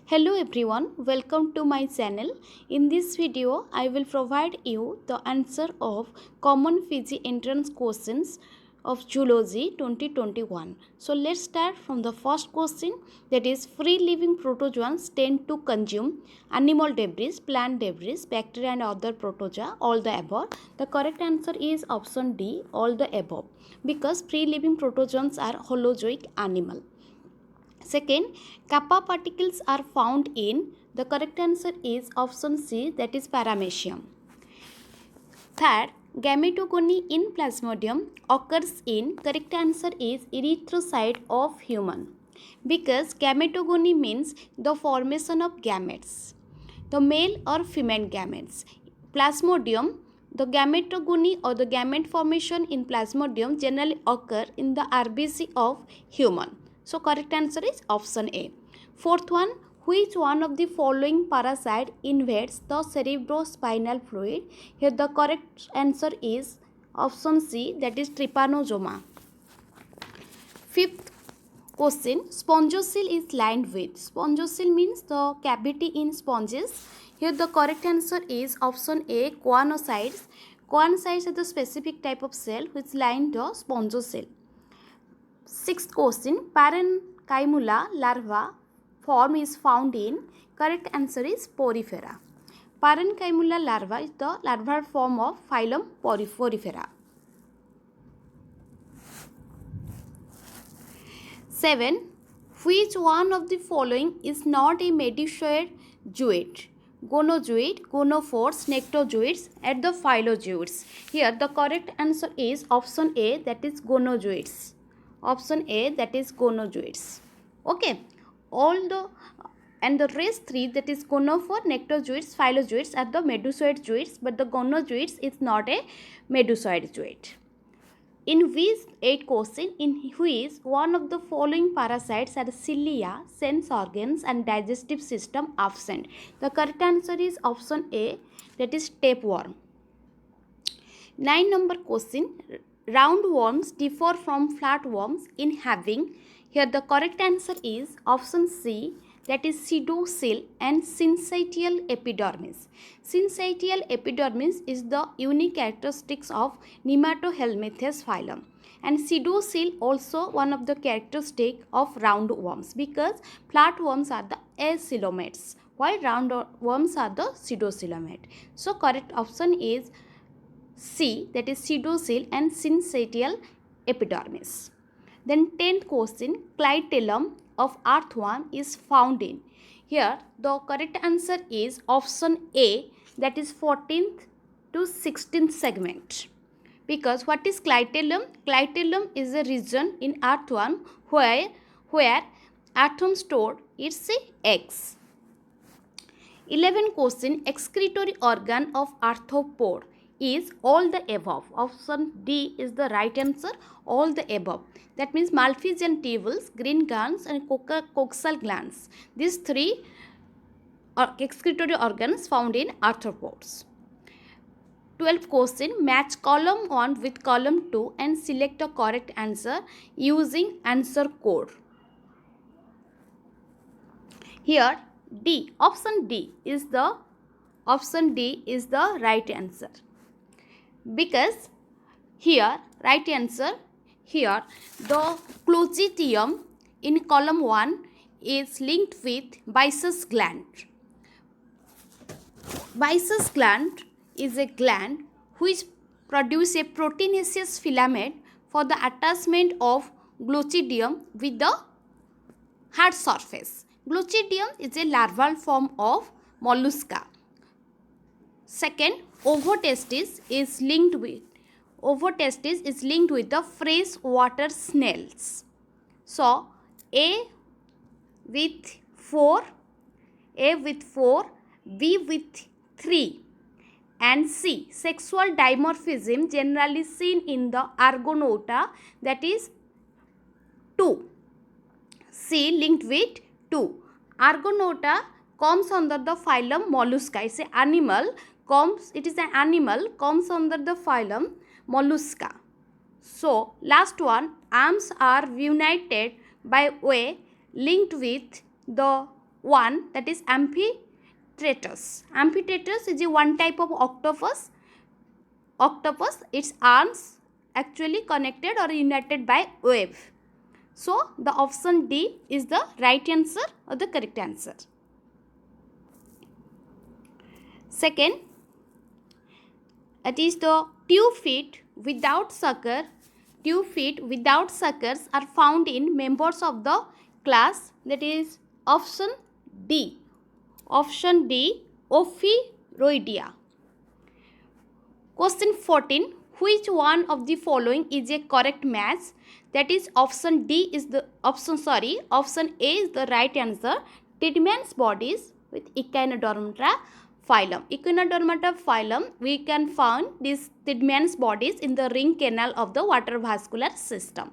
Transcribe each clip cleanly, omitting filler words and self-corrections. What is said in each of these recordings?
Hello everyone, welcome to my channel. In this video, I will provide you the answer of common PG entrance questions of Zoology 2021. So let's start from the first question, that is free living protozoans tend to consume animal debris, plant debris, bacteria and other protozoa, all the above. The correct answer is option D, all the above, because free living protozoans are holozoic animal. Second, kappa particles are found in, the correct answer is option C, that is paramecium. Third, gametogony in Plasmodium occurs in, correct answer is erythrocyte of human, because gametogony means the formation of gametes, the male or female gametes. Plasmodium, the gametogony or the gamete formation in Plasmodium generally occur in the RBC of human. So correct answer is option A. Fourth one, which one of the following parasite invades the cerebrospinal fluid? Here the correct answer is option C, that is Trypanosoma. Fifth question, spongocele is lined with. Spongocele means the cavity in sponges. Here the correct answer is option A, choanocytes. Choanocytes are the specific type of cell which line the spongocele. Sixth question, Parenchyma larva form is found in, correct answer is Porifera. Parenchyma larva is the larval form of phylum Porifera. 7. Which one of the following is not a medusoid zooid? Gonozoid, gonophores, nectozoids, and the phylozoids. Here the correct answer is option A, that is gonozoids. Option A, that is gonozoids. Okay, all the and the rest three, that is gonophore, nectozoids, phylozoids, are the medusoid zooids, but the gonozoids is not a medusoid zooid. In which 8 question, in which one of the following parasites are cilia, sense organs and digestive system absent? The correct answer is option A, that is tapeworm. 9 number question, roundworms differ from flatworms in having, here the correct answer is option C, that is pseudocele and syncytial epidermis. Syncytial epidermis is the unique characteristics of Nematohelminthes phylum, and pseudocele also one of the characteristic of roundworms, because flatworms are the acoelomates while roundworms are the pseudocoelomate. So correct option is C, that is pseudocele and syncytial epidermis. Then 10th question, clitellum of earthworm is found in. Here the correct answer is option A, that is 14th to 16th segment. Because what is clitellum? Clitellum is a region in earthworm where earthworm stored its eggs. 11 question, excretory organ of arthropod is all the above. Option D is the right answer, all the above. That means Malpighian tubules, green glands and coxal glands. These three are excretory organs found in arthropods. 12th question, match column 1 with column 2 and select a correct answer using answer code. Here D, option D is the right answer, because here right answer, here the clostridium in column 1 is linked with Byssus gland. Byssus gland is a gland which produces a proteinaceous filament for the attachment of Clostridium with the hard surface. Clostridium is a larval form of mollusca. Second, ovotestis is linked with the freshwater snails. So A with 4, B with 3, and C, sexual dimorphism generally seen in the Argonauta, that is 2. C linked with 2. Argonauta comes under the phylum Mollusca. It is an animal comes under the phylum Mollusca. So last one, arms are united by way linked with the one, that is Amphitratus. Amphitratus is a one type of octopus. Its arms actually connected or united by web. So the option D is the right answer or the correct answer. Second, it is the 2 feet without sucker. 2 feet without suckers are found in members of the class, that is option D. Option D, Ophiroidea. Question 14. Which one of the following is a correct match? That is option A is the right answer. Tiedemann bodies with Echinodermata phylum. Echinodermata phylum, we can find these Tiedemann bodies in the ring canal of the water vascular system.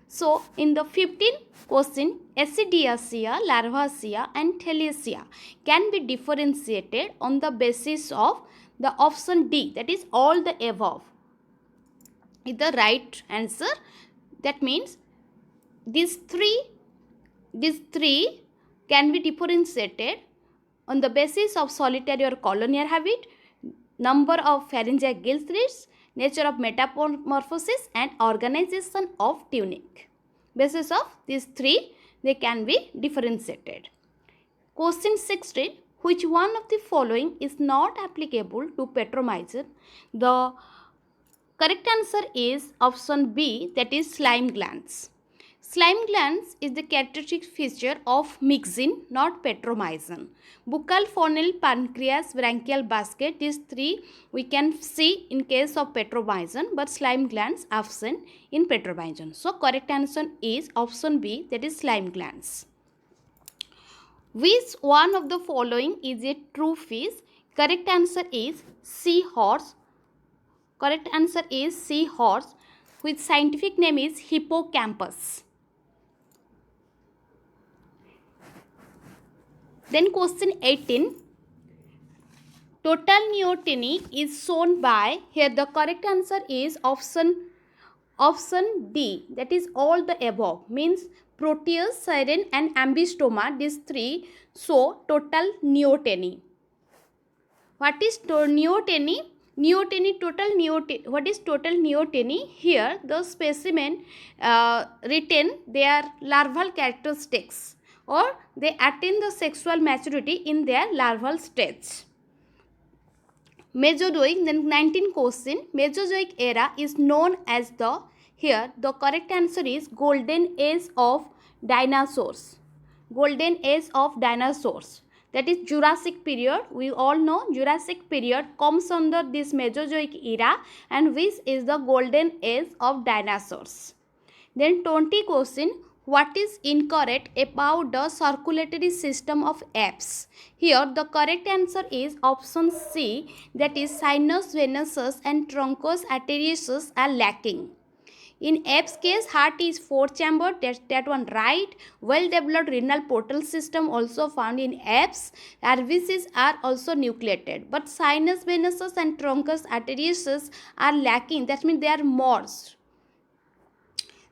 So, in the 15th question, Acidiaceae, Larvaceae and Thaliacea can be differentiated on the basis of the option D, that is all the above is the right answer. That means these three can be differentiated on the basis of solitary or colonial habit, number of pharyngeal gill slits, nature of metamorphosis and organization of tunic. Basis of these three, they can be differentiated. Question 16. Which one of the following is not applicable to petromyxin? The correct answer is option B, that is slime glands. Slime glands is the characteristic feature of myxin, not petromyxin. Buccal funnel, pancreas, branchial basket, these three we can see in case of petromyxin, but slime glands absent in petromyxin. So correct answer is option B, that is slime glands. Which one of the following is a true fish? Correct answer is seahorse. Correct answer is seahorse, which scientific name is Hippocampus. Then question 18. Total neoteny is shown by, here the correct answer is option D, that is all the above, means Proteus, Siren and Ambystoma, these three show total neoteny. What is neoteny? What is total neoteny? Here the specimen retain their larval characteristics, or they attain the sexual maturity in their larval stage. Mesozoic, then 19 question, Mesozoic era is known as the, here the correct answer is golden age of dinosaurs. Golden age of dinosaurs, that is Jurassic period. We all know Jurassic period comes under this Mesozoic era, and which is the golden age of dinosaurs. Then 20 question, what is incorrect about the circulatory system of apes? Here the correct answer is option C, that is sinus venosus and truncus arteriosus are lacking. In apes case, heart is 4-chambered, that one right. Well developed renal portal system also found in apes. RBCs are also nucleated, but sinus venosus and truncus arteriosus are lacking, that means they are morse.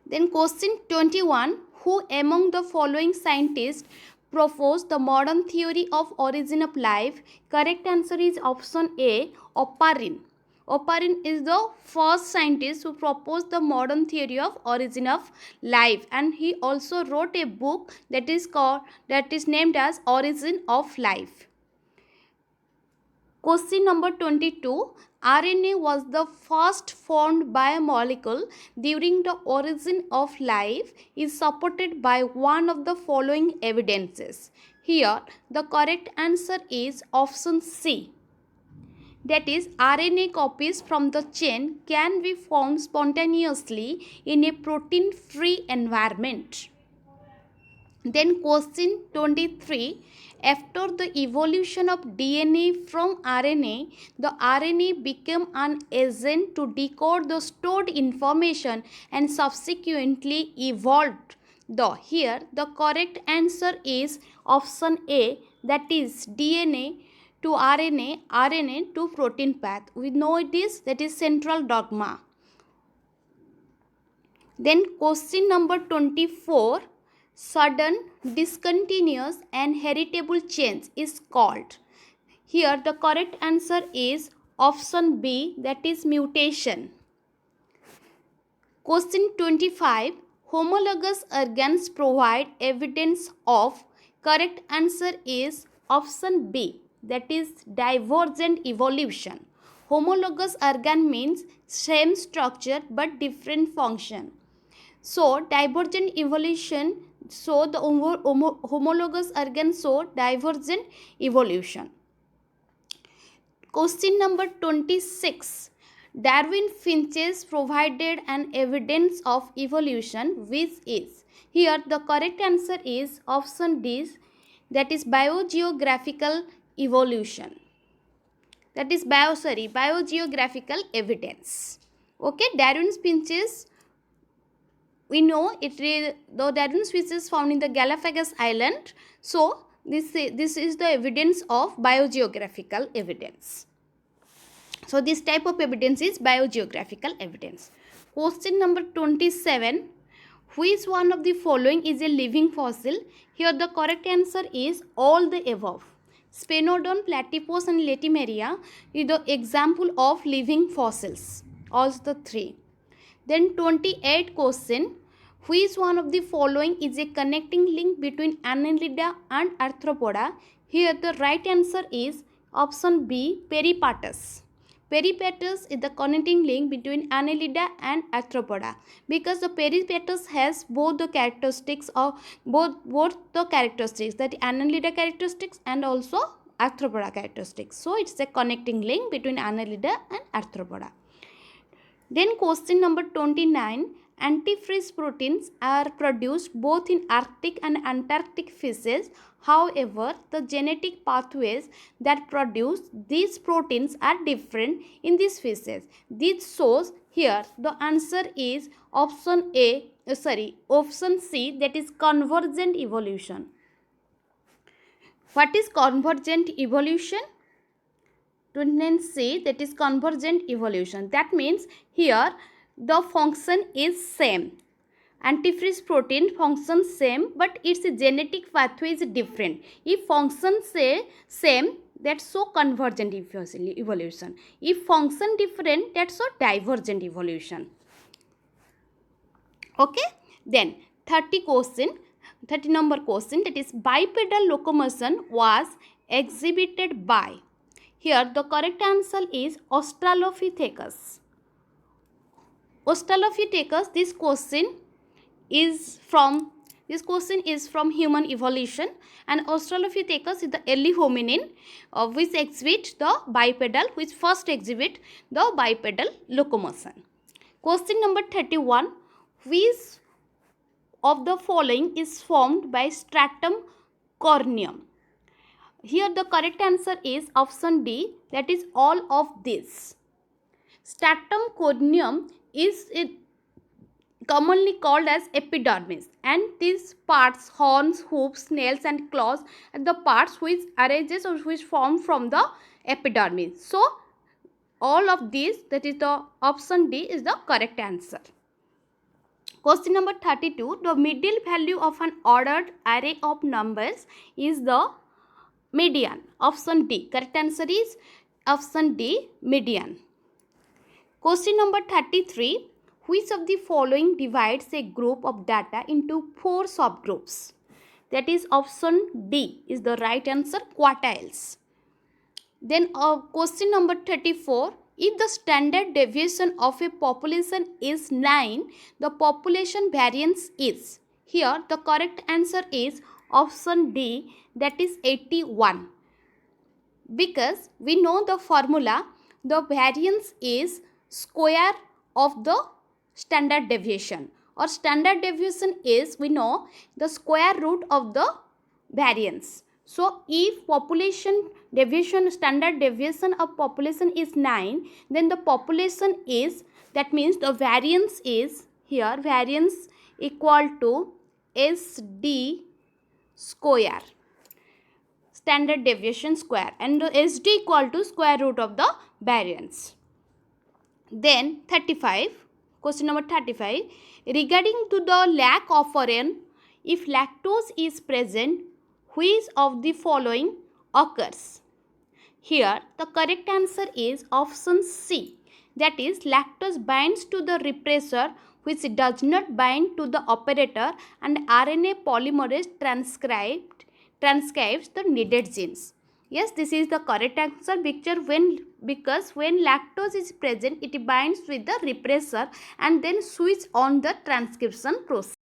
Then question 21, who among the following scientists proposed the modern theory of origin of life? Correct answer is option A, Oparin. Oparin is the first scientist who proposed the modern theory of origin of life, and he also wrote a book that is named as Origin of Life. Question number 22. RNA was the first formed biomolecule during the origin of life is supported by one of the following evidences. Here the correct answer is option C, that is RNA copies from the chain can be formed spontaneously in a protein free environment. Then question 23. After the evolution of DNA from RNA, the RNA became an agent to decode the stored information and subsequently evolved. Here the correct answer is option A, that is DNA to RNA, RNA to protein path. We know this, that is central dogma. Then question number 24. sudden, discontinuous and heritable change is called? Here the correct answer is option B, that is mutation. Question 25. Homologous organs provide evidence of. Correct answer is option B, that is divergent evolution. Homologous organ means same structure but different function. So divergent evolution, so the homologous organs show divergent evolution. Question number 26. Darwin Finches provided an evidence of evolution, which is. Here the correct answer is option D, that is biogeographical evolution. That is biogeographical evidence. Okay, Darwin Finches, we know the Darwin species found in the Galapagos Island. So this is the evidence of biogeographical evidence. So this type of evidence is biogeographical evidence. Question number 27. Which one of the following is a living fossil? Here the correct answer is all the above. Sphenodon, Platypus and Latimeria is the example of living fossils. All the three. Then 28 question. Which one of the following is a connecting link between Annelida and Arthropoda? Here the right answer is option B, Peripatus. Peripatus is the connecting link between Annelida and Arthropoda, because the Peripatus has both the characteristics of both the characteristics, that Annelida characteristics and also Arthropoda characteristics. So it's a connecting link between Annelida and Arthropoda. Then question number 29. Antifreeze proteins are produced both in Arctic and Antarctic fishes. However, the genetic pathways that produce these proteins are different in these fishes. This shows here the answer is option option C, that is convergent evolution. What is convergent evolution? 29C, that is convergent evolution. That means here the function is same. Antifreeze protein function same, but its genetic pathway is different. If function say same, that's so convergent evolution. If function different, that's so divergent evolution. Okay. Then 30 number question, that is bipedal locomotion was exhibited by. Here the correct answer is Australopithecus. Australopithecus, this question is from human evolution, and Australopithecus is the early hominin which first exhibit the bipedal locomotion. Question number 31. Which of the following is formed by stratum corneum? Here the correct answer is option D, that is all of this. Stratum corneum is commonly called as epidermis, and these parts, horns, hooves, nails and claws, are the parts which arises or which form from the epidermis. So all of these, that is the option D, is the correct answer. Question number 32. The middle value of an ordered array of numbers is the median. Option D. Correct answer is option D, median. Question number 33. Which of the following divides a group of data into 4 subgroups? That is option D is the right answer, quartiles. Then question number 34. If the standard deviation of a population is 9, the population variance is. Here the correct answer is option D, that is 81. Because we know the formula, the variance is square of the standard deviation, or standard deviation is, we know, the square root of the variance. So if population deviation, standard deviation of population is 9, then the population is, that means the variance is, here variance equal to SD square, standard deviation square, and the SD equal to square root of the variance. Then 35, question number 35. Regarding to the lack of an If lactose is present, which of the following occurs? Here the correct answer is option C, that is lactose binds to the repressor which does not bind to the operator and RNA polymerase transcribes the needed genes. Yes, this is the correct answer because when lactose is present it binds with the repressor and then switch on the transcription process.